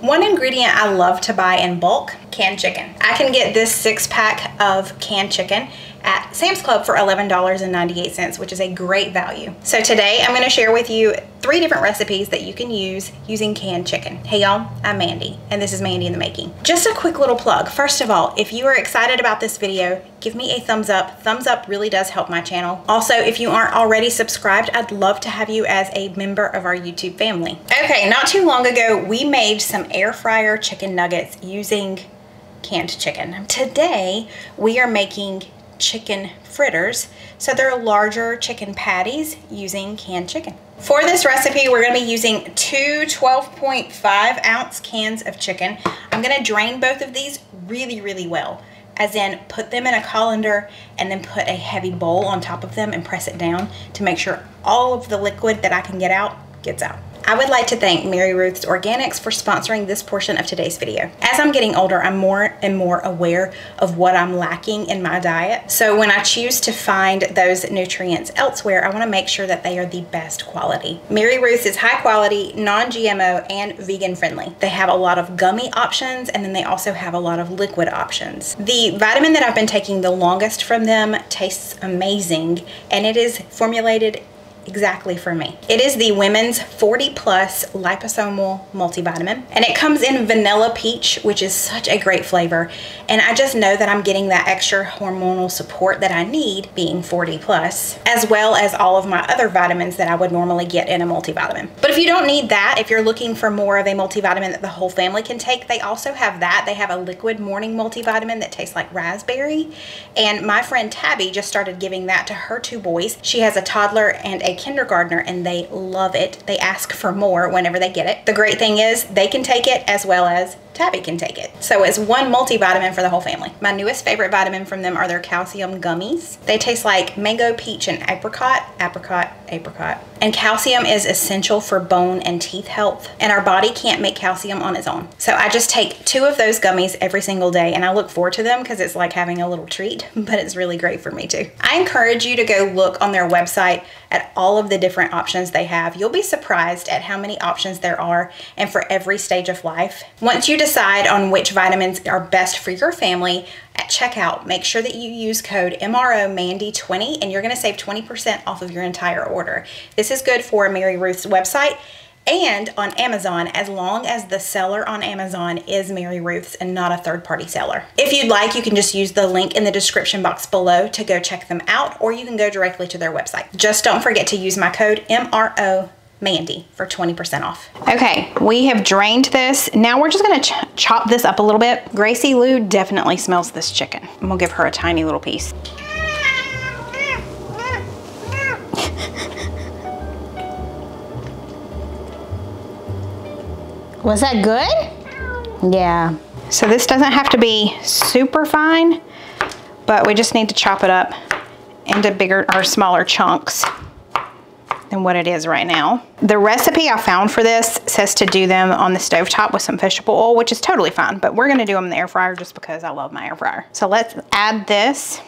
One ingredient I love to buy in bulk, canned chicken. I can get this 6-pack of canned chicken at Sam's Club for $11.98, which is a great value. So today I'm gonna share with you 3 different recipes that you can use using canned chicken. Hey y'all, I'm Mandy, and this is Mandy in the Making. Just a quick little plug. First of all, if you are excited about this video, give me a thumbs up. Thumbs up really does help my channel. Also, if you aren't already subscribed, I'd love to have you as a member of our YouTube family. Okay, not too long ago, we made some air fryer chicken nuggets using canned chicken. Today, we are making chicken fritters. So they're larger chicken patties using canned chicken. For this recipe, we're gonna be using 2 12.5 ounce cans of chicken. I'm gonna drain both of these really well, as in put them in a colander and then put a heavy bowl on top of them and press it down to make sure all of the liquid that I can get out gets out. I would like to thank Mary Ruth's Organics for sponsoring this portion of today's video. As I'm getting older, I'm more and more aware of what I'm lacking in my diet. So when I choose to find those nutrients elsewhere, I want to make sure that they are the best quality. Mary Ruth's is high quality, non-GMO, and vegan friendly. They have a lot of gummy options, and then they also have a lot of liquid options. The vitamin that I've been taking the longest from them tastes amazing, and it is formulated exactly for me. It is the Women's 40+ liposomal multivitamin, and it comes in vanilla peach, which is such a great flavor, and I just know that I'm getting that extra hormonal support that I need being 40+, as well as all of my other vitamins that I would normally get in a multivitamin. But if you don't need that, if you're looking for more of a multivitamin that the whole family can take, they also have that. They have a liquid morning multivitamin that tastes like raspberry, and my friend Tabby just started giving that to her 2 boys. She has a toddler and a kindergartner, and they love it. They ask for more whenever they get it. The great thing is they can take it as well as Tabby can take it. So it's one multivitamin for the whole family. My newest favorite vitamin from them are their calcium gummies. They taste like mango, peach, and apricot. And calcium is essential for bone and teeth health, and our body can't make calcium on its own. So I just take 2 of those gummies every single day, and I look forward to them because it's like having a little treat, but it's really great for me too. I encourage you to go look on their website at all of the different options they have. You'll be surprised at how many options there are, and for every stage of life. Once you decide on which vitamins are best for your family, at checkout, make sure that you use code MROMANDY20 and you're gonna save 20% off of your entire order. This is good for Mary Ruth's website and on Amazon, as long as the seller on Amazon is Mary Ruth's and not a third-party seller. If you'd like, you can just use the link in the description box below to go check them out, or you can go directly to their website. Just don't forget to use my code MROMANDY for 20% off. Okay, we have drained this. Now we're just gonna chop this up a little bit. Gracie Lou definitely smells this chicken. And we'll give her a tiny little piece. Was that good? Yeah. So this doesn't have to be super fine, but we just need to chop it up into bigger or smaller chunks than what it is right now. The recipe I found for this says to do them on the stovetop with some vegetable oil, which is totally fine, but we're gonna do them in the air fryer just because I love my air fryer. So let's add this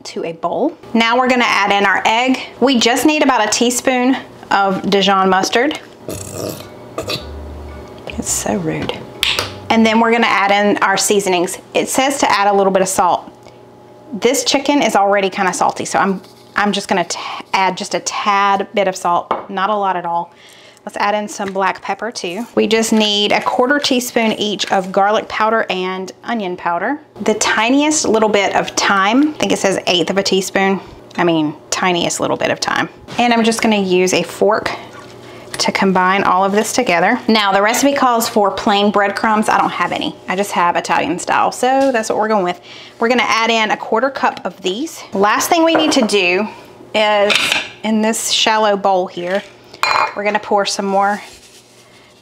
to a bowl. Now we're gonna add in our egg. We just need about a teaspoon of Dijon mustard. It's so rude. And then we're gonna add in our seasonings. It says to add a little bit of salt. This chicken is already kind of salty, so I'm just gonna add just a tad bit of salt, not a lot at all. Let's add in some black pepper too. We just need a 1/4 teaspoon each of garlic powder and onion powder. The tiniest little bit of thyme, I think it says 1/8 of a teaspoon. I mean, tiniest little bit of thyme. And I'm just gonna use a fork to combine all of this together. Now the recipe calls for plain breadcrumbs. I don't have any. I just have Italian style, so that's what we're going with. We're gonna add in a 1/4 cup of these. Last thing we need to do is, in this shallow bowl here, we're gonna pour some more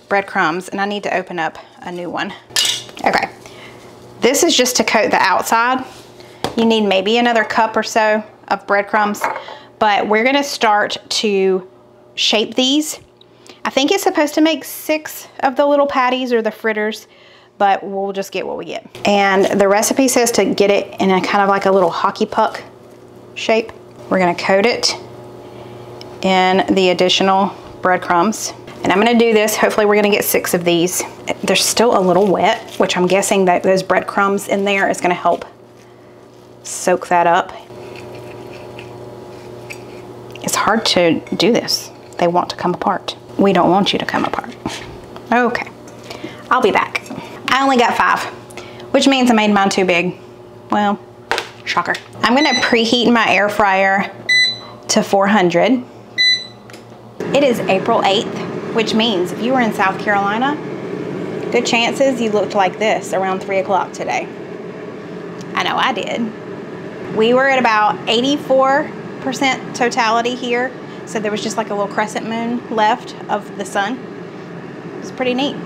breadcrumbs, and I need to open up a new one. Okay, this is just to coat the outside. You need maybe another cup or so of breadcrumbs, but we're gonna start to shape these. I think it's supposed to make 6 of the little patties or the fritters, but we'll just get what we get. And the recipe says to get it in a kind of like a little hockey puck shape. We're gonna coat it in the additional breadcrumbs. And I'm gonna do this, hopefully we're gonna get 6 of these. They're still a little wet, which I'm guessing that those breadcrumbs in there is gonna help soak that up. It's hard to do this. They want to come apart. We don't want you to come apart. Okay, I'll be back. I only got 5, which means I made mine too big. Well, shocker. I'm gonna preheat my air fryer to 400. It is April 8th, which means if you were in South Carolina, good chances you looked like this around 3 o'clock today. I know I did. We were at about 84% totality here, so there was just like a little crescent moon left of the sun. It was pretty neat.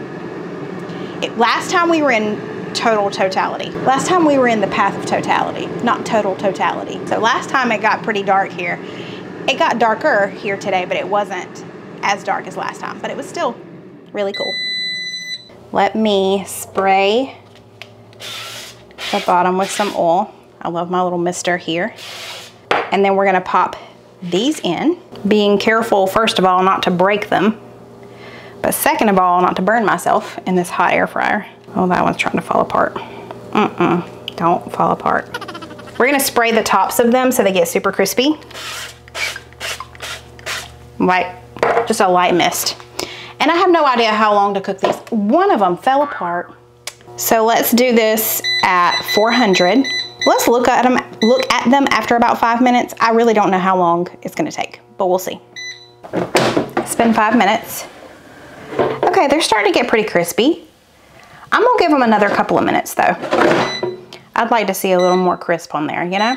Last time we were in total totality. Last time we were in the path of totality, not total totality. So last time it got pretty dark here. It got darker here today, but it wasn't as dark as last time, but it was still really cool. Let me spray the bottom with some oil. I love my little mister here. And then we're gonna pop these in, being careful, first of all, not to break them, but second of all, not to burn myself in this hot air fryer. Oh, that one's trying to fall apart. Don't fall apart. We're gonna spray the tops of them so they get super crispy. Just a light mist. And I have no idea how long to cook these. One of them fell apart. So let's do this at 400. Let's look at them after about 5 minutes. I really don't know how long it's gonna take, but we'll see. It's been 5 minutes. Okay, they're starting to get pretty crispy. I'm gonna give them another couple of minutes though. I'd like to see a little more crisp on there, you know?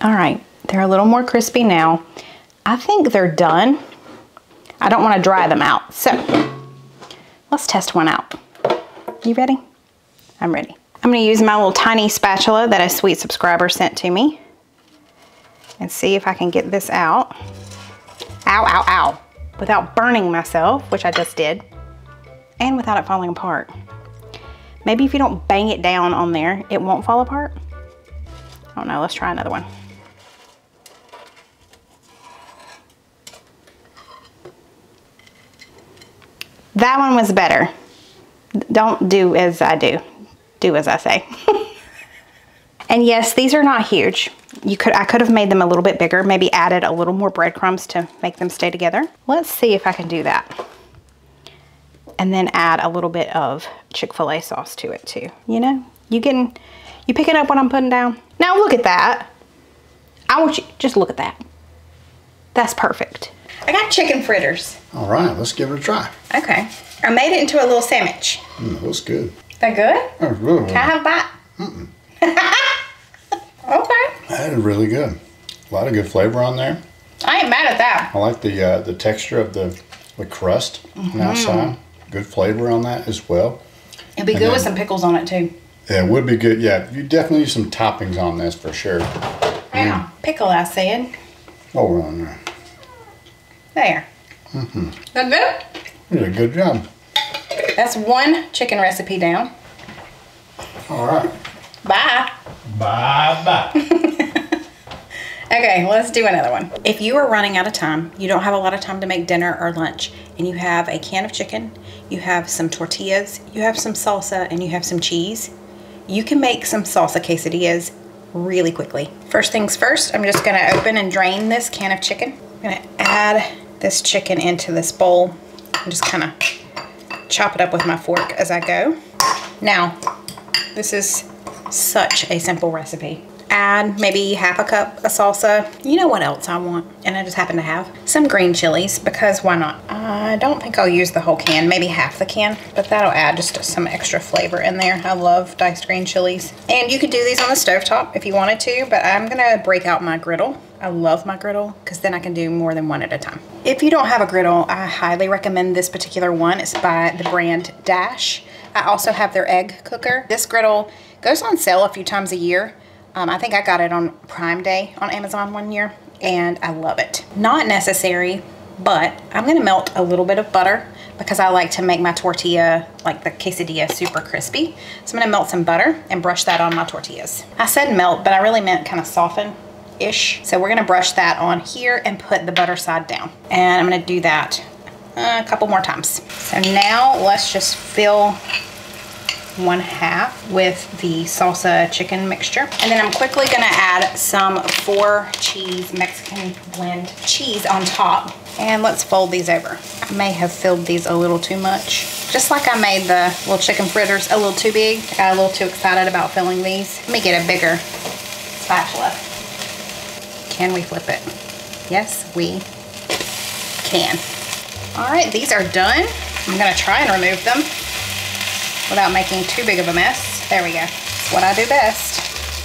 All right, they're a little more crispy now. I think they're done. I don't wanna dry them out, so let's test one out. You ready? I'm ready. I'm gonna use my little tiny spatula that a sweet subscriber sent to me and see if I can get this out. Ow, ow, ow. Without burning myself, which I just did, and without it falling apart. Maybe if you don't bang it down on there, it won't fall apart. I don't know, let's try another one. That one was better. Don't do as I do. Do as I say. And yes, these are not huge. I could have made them a little bit bigger, maybe added a little more breadcrumbs to make them stay together. Let's see if I can do that. And then add a little bit of Chick-fil-A sauce to it too. You know, you picking up what I'm putting down? Now look at that. I want you, just look at that. That's perfect. I got chicken fritters. All right, let's give it a try. Okay. I made it into a little sandwich. That looks good. That good? That was really good. Can I have that? Okay. That is really good. A lot of good flavor on there. I ain't mad at that. I like the texture of the crust on the outside. Good flavor on that as well. It'd be good with some pickles on it too. Yeah, it would be good. Yeah, you definitely need some toppings on this for sure. Yeah, pickle I said. Oh, on there. There. That good? You did a good job. That's one chicken recipe down. All right. Bye. Bye-bye. Okay, let's do another one. If you are running out of time, you don't have a lot of time to make dinner or lunch, and you have a can of chicken, you have some tortillas, you have some salsa, and you have some cheese, you can make some salsa quesadillas really quickly. First things first, I'm just gonna open and drain this can of chicken. I'm gonna add this chicken into this bowl and just kind of chop it up with my fork as I go. Now, this is such a simple recipe. Add maybe half a cup of salsa. You know what else I want? And I just happen to have some green chilies, because why not? I don't think I'll use the whole can, maybe half the can, but that'll add just some extra flavor in there. I love diced green chilies. And you could do these on the stovetop if you wanted to, but I'm gonna break out my griddle. I love my griddle because then I can do more than one at a time. If you don't have a griddle, I highly recommend this particular one. It's by the brand Dash. I also have their egg cooker. This griddle goes on sale a few times a year. I think I got it on Prime Day on Amazon one year, and I love it. Not necessary, but I'm gonna melt a little bit of butter because I like to make my tortilla, like the quesadilla, super crispy. So I'm gonna melt some butter and brush that on my tortillas. I said melt, but I really meant kind of soften-ish. So we're gonna brush that on here and put the butter side down. And I'm gonna do that a couple more times. So now let's just fill 1/2 with the salsa chicken mixture. And then I'm quickly gonna add some 4 cheese Mexican blend cheese on top. And let's fold these over. I may have filled these a little too much. Just like I made the little chicken fritters a little too big. I got a little too excited about filling these. Let me get a bigger spatula. Can we flip it? Yes, we can. All right, these are done. I'm gonna try and remove them without making too big of a mess. There we go. That's what I do best.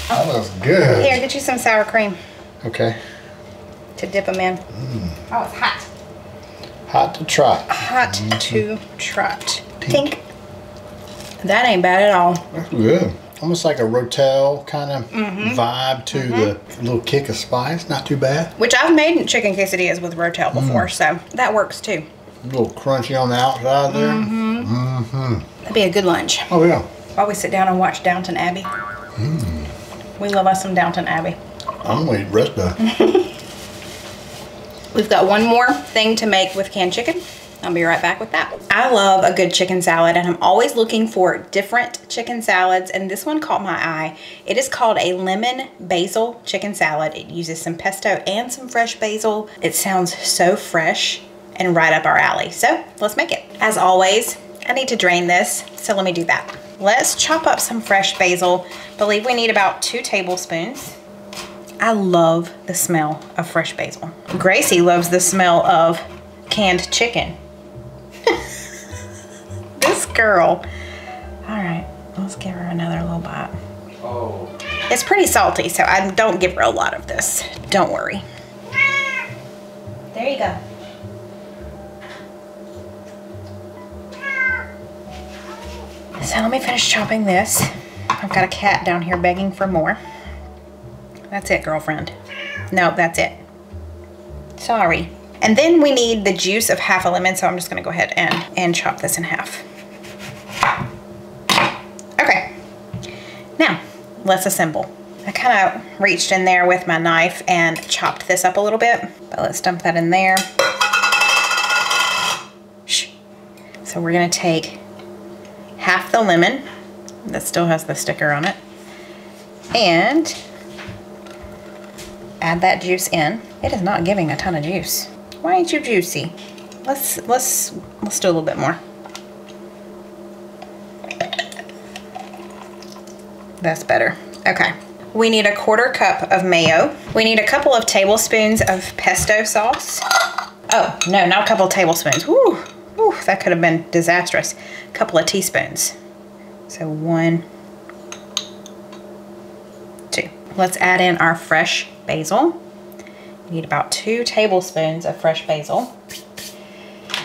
That looks good. Here, get you some sour cream. Okay. To dip them in. Oh, it's hot. Hot to trot. Hot to trot. Tink. That ain't bad at all. That's good. Almost like a Rotel kind of vibe to the little kick of spice. Not too bad. Which I've made chicken quesadillas with Rotel before, so that works too. A little crunchy on the outside there. That'd be a good lunch. Oh, yeah. While we sit down and watch Downton Abbey. We love us some Downton Abbey. I'm gonna eat the rest of it. We've got one more thing to make with canned chicken. I'll be right back with that. I love a good chicken salad, and I'm always looking for different chicken salads, and this one caught my eye. It is called a lemon basil chicken salad. It uses some pesto and some fresh basil. It sounds so fresh and right up our alley. So let's make it. As always, I need to drain this, so let me do that. Let's chop up some fresh basil. I believe we need about 2 tablespoons. I love the smell of fresh basil. Gracie loves the smell of canned chicken. This girl. All right, let's give her another little bite. Oh. It's pretty salty, so I don't give her a lot of this. Don't worry. There you go. So let me finish chopping this. I've got a cat down here begging for more. That's it, girlfriend. No, that's it. Sorry. And then we need the juice of half a lemon, so I'm just gonna go ahead and chop this in half. Okay. Now, let's assemble. I kind of reached in there with my knife and chopped this up a little bit, but let's dump that in there. Shh. So we're gonna take half the lemon, that still has the sticker on it, and add that juice in. It is not giving a ton of juice. Why ain't you juicy? Let's do a little bit more. That's better. Okay. We need 1/4 cup of mayo. We need a couple of tablespoons of pesto sauce. Oh, no, not a couple of tablespoons. Woo, woo, that could have been disastrous. A couple of teaspoons. So 1, 2. Let's add in our fresh basil. We need about 2 tablespoons of fresh basil.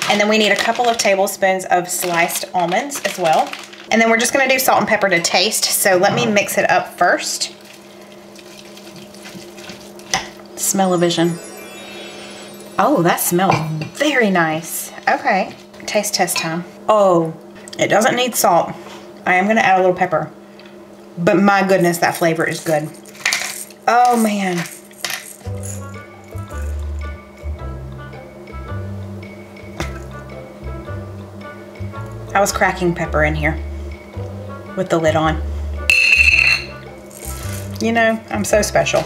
And then we need a couple of tablespoons of sliced almonds as well. And then we're just gonna do salt and pepper to taste. So let me mix it up first. Smell-o-vision. Oh, that smells very nice. Okay, taste test time. Oh, it doesn't need salt. I am gonna add a little pepper. But my goodness, that flavor is good. Oh man. I was cracking pepper in here with the lid on. You know, I'm so special.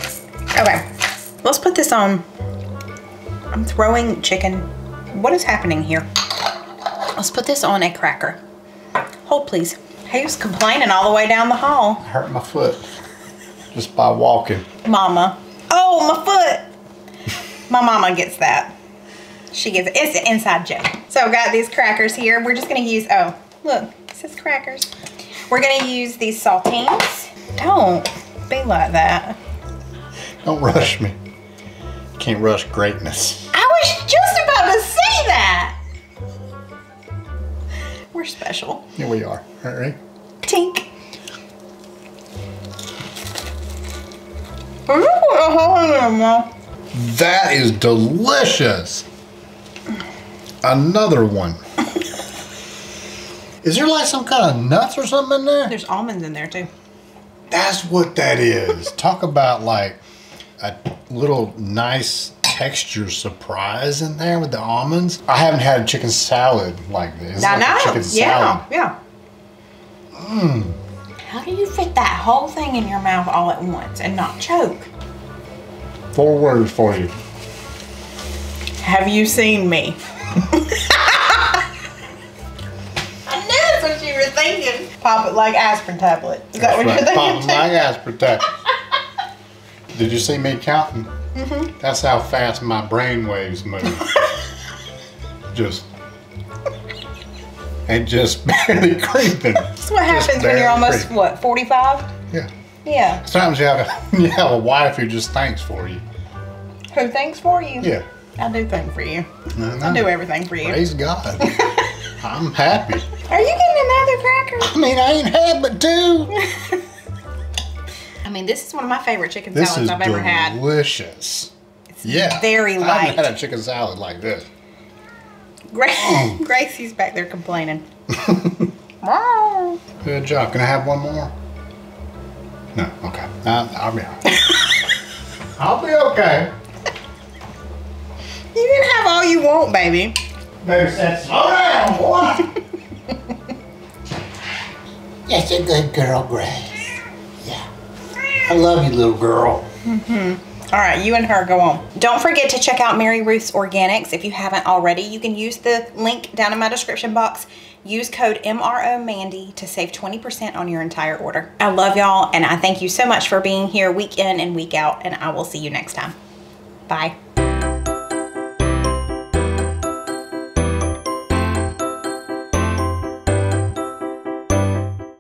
Okay, let's put this on. I'm throwing chicken. What is happening here? Let's put this on a cracker. Hold please. Who's complaining all the way down the hall? I hurt my foot just by walking. Mama. Oh, my foot. My mama gets that. She gets it. It's an inside joke. So I've got these crackers here. We're just gonna use, oh, look, it says crackers. We're gonna use these saltines. Don't be like that. Don't rush me. Can't rush greatness. I was just about to say that. We're special. Here we are. All right. Tink. That is delicious. Another one. Is there like some kind of nuts or something in there? There's almonds in there too. That's what that is. Talk about like a little nice texture surprise in there with the almonds. I haven't had a chicken salad like this. I know. Chicken salad. Yeah. How do you fit that whole thing in your mouth all at once and not choke? 4 words for you. Have you seen me? I knew that's what you were thinking. Pop it like aspirin tablet. Is that what you're thinking? Pop it like aspirin tablet. Did you see me counting? That's how fast my brain waves move. And just barely creeping. That's what happens when you're almost, what, 45? Yeah. Yeah. Sometimes you have a wife who just thinks for you. Who thinks for you? Yeah. I do think for you. I do everything for you. Praise God. I'm happy. Are you getting another cracker? I mean, I ain't had but 2. I mean, this is one of my favorite chicken salads I've ever had. This is delicious. It's very light. I haven't had a chicken salad like this. Gracie's back there complaining. Good job. Can I have one more? No. Okay. I'll be all right. I'll be okay. You can have all you want, baby. Baby said, slow down, boy. That's a good girl, Grace. Yeah. I love you, little girl. All right, you and her go on. Don't forget to check out Mary Ruth's Organics if you haven't already. You can use the link down in my description box. Use code MROMandy to save 20% on your entire order. I love y'all, and I thank you so much for being here week in and week out, and I will see you next time. Bye.